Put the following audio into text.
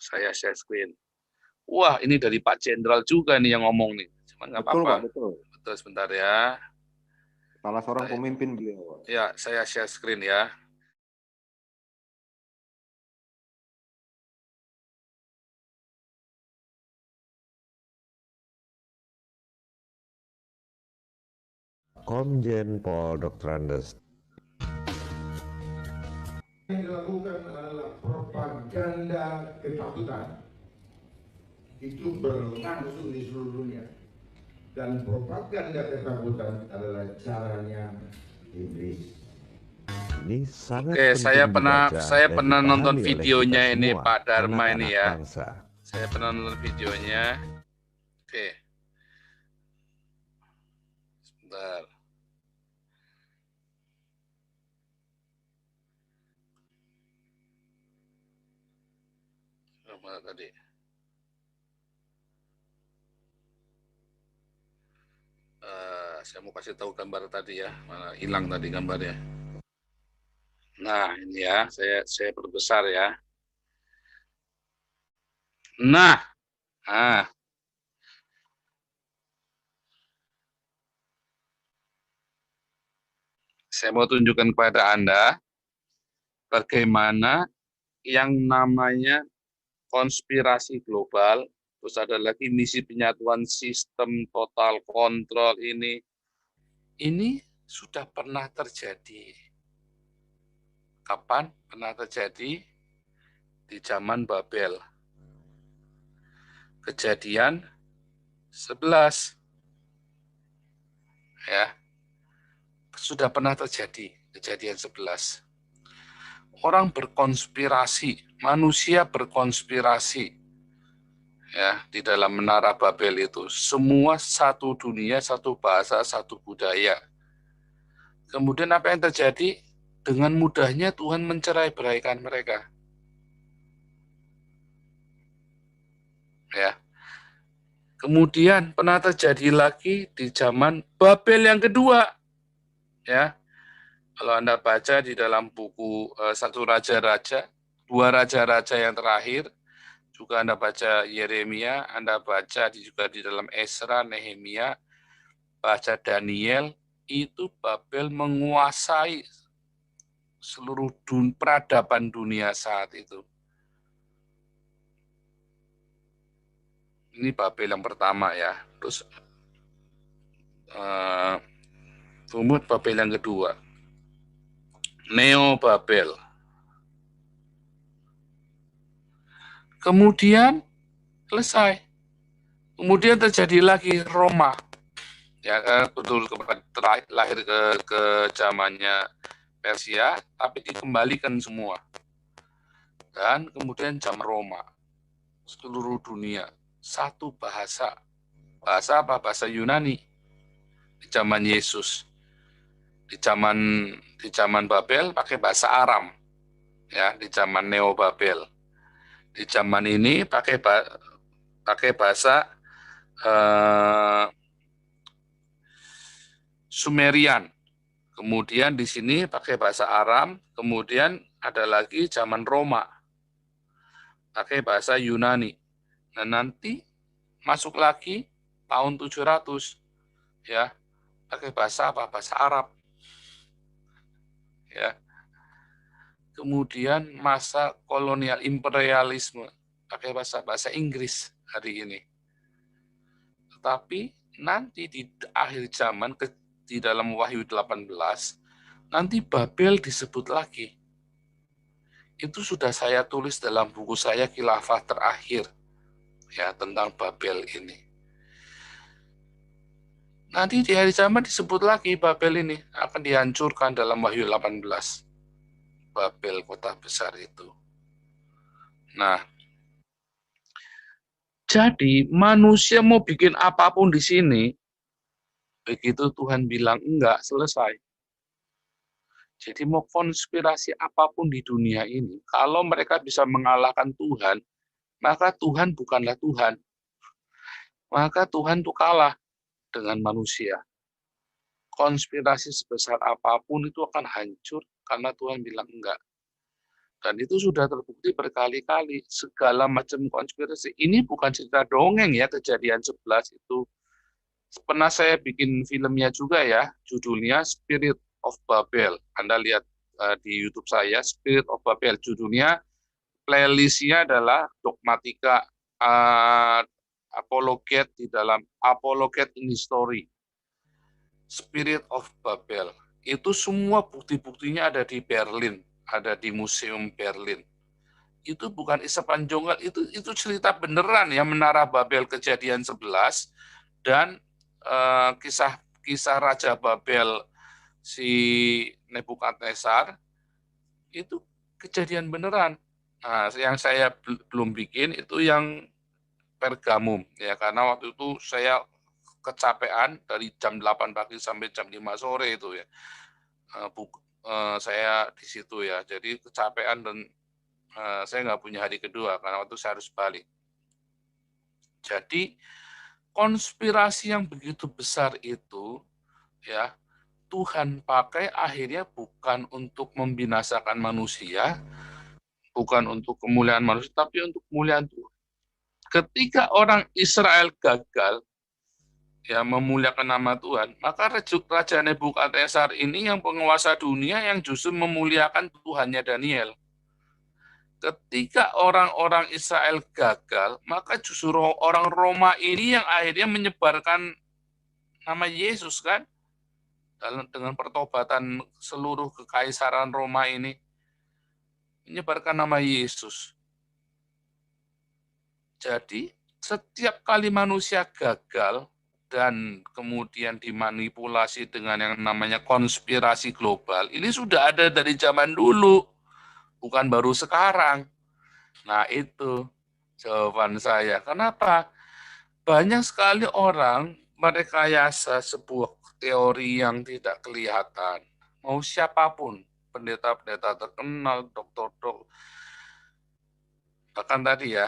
Saya share screen. Wah, ini dari Pak Jenderal juga nih yang ngomong nih. Cuman nggak Betul, apa-apa. Pak, betul. Betul, sebentar ya. Salah seorang pemimpin beliau. Ya, saya share screen ya. Komjen Pol Dr. Andes. Yang dilakukan adalah propaganda ketakutan. Itu berlangsung di seluruh dunia. Dan propaganda ketakutan adalah caranya iblis. Ini sangat Oke, saya penting pernah dan nonton dipahami oleh videonya kita ini semua, Pak Dharma ini anak-anak ya. bangsa. Saya pernah nonton videonya. Oke. Sebentar. Mana tadi? Saya mau kasih tahu gambar tadi ya. Mana hilang tadi gambarnya. Nah, ini ya, saya perbesar ya. Nah, saya mau tunjukkan kepada Anda bagaimana yang namanya konspirasi global, terus ada lagi misi penyatuan sistem total kontrol ini sudah pernah terjadi. Kapan pernah terjadi? Di zaman Babel. Kejadian 11. Ya. Sudah pernah terjadi kejadian 11. Orang berkonspirasi, manusia berkonspirasi ya di dalam menara Babel itu. Semua satu dunia, satu bahasa, satu budaya. Kemudian apa yang terjadi? Dengan mudahnya Tuhan mencerai-beraikan mereka. Ya. Kemudian pernah terjadi lagi di zaman Babel yang kedua. Ya. Kalau Anda baca di dalam buku Satu Raja-Raja, Dua Raja-Raja yang terakhir, juga Anda baca Yeremia, Anda baca juga di dalam Esra, Nehemia, baca Daniel, itu Babel menguasai seluruh peradaban dunia saat itu. Ini Babel yang pertama ya. Terus kemudian Babel yang kedua, Neo Babel. Kemudian selesai. Kemudian terjadi lagi Roma. Ya, betul lahir ke zamannya Persia, tapi dikembalikan semua. Dan kemudian zaman Roma, seluruh dunia, satu bahasa. Bahasa apa? Bahasa Yunani. Di zaman Yesus. Di zaman Babel pakai bahasa Aram. Ya, di zaman Neo Babel. Di zaman ini pakai bahasa Sumerian. Kemudian di sini pakai bahasa Aram, kemudian ada lagi zaman Roma. Pakai bahasa Yunani. Nah, nanti masuk lagi tahun 700 ya. Pakai bahasa apa? Bahasa Arab. Ya. Kemudian masa kolonial imperialisme pakai bahasa Inggris hari ini. Tetapi nanti di akhir zaman di dalam Wahyu 18 nanti Babel disebut lagi. Itu sudah saya tulis dalam buku saya Khilafah Terakhir ya tentang Babel ini. Nanti di akhir zaman disebut lagi Babel ini akan dihancurkan dalam Wahyu 18. Babel kota besar itu. Nah, jadi manusia mau bikin apapun di sini, begitu Tuhan bilang enggak, selesai. Jadi mau konspirasi apapun di dunia ini, kalau mereka bisa mengalahkan Tuhan, maka Tuhan bukanlah Tuhan. Maka Tuhan itu kalah dengan manusia. Konspirasi sebesar apapun itu akan hancur karena Tuhan bilang enggak. Dan itu sudah terbukti berkali-kali. Segala macam konspirasi. Ini bukan cerita dongeng ya, kejadian 11 itu. Pernah saya bikin filmnya juga ya, judulnya Spirit of Babel. Anda lihat di YouTube saya, Spirit of Babel. Judulnya, playlistnya adalah dogmatika apologet di dalam Apologet in History. Spirit of Babel. Itu semua bukti-buktinya ada di Berlin, ada di Museum Berlin. Itu bukan isapan jonggal, itu cerita beneran ya, Menara Babel kejadian 11 dan kisah Raja Babel si Nebukadnezar itu kejadian beneran. Nah, yang saya belum bikin itu yang Pergamum ya, karena waktu itu saya kecapean dari jam 8 pagi sampai jam 5 sore itu ya. Saya di situ ya. Jadi kecapean dan saya nggak punya hari kedua karena waktu saya harus balik. Jadi konspirasi yang begitu besar itu ya Tuhan pakai akhirnya bukan untuk membinasakan manusia, bukan untuk kemuliaan manusia, tapi untuk kemuliaan Tuhan. Ketika orang Israel gagal ya memuliakan nama Tuhan, maka Raja Nebukadnezar ini yang penguasa dunia yang justru memuliakan Tuhannya Daniel. Ketika orang-orang Israel gagal, maka justru orang Roma ini yang akhirnya menyebarkan nama Yesus kan, dengan pertobatan seluruh kekaisaran Roma ini, menyebarkan nama Yesus. Jadi, setiap kali manusia gagal dan kemudian dimanipulasi dengan yang namanya konspirasi global, ini sudah ada dari zaman dulu, bukan baru sekarang. Nah, itu jawaban saya. Kenapa? Banyak sekali orang merekayasa sebuah teori yang tidak kelihatan. Mau siapapun, pendeta-pendeta terkenal, dokter-dokter, bahkan tadi ya,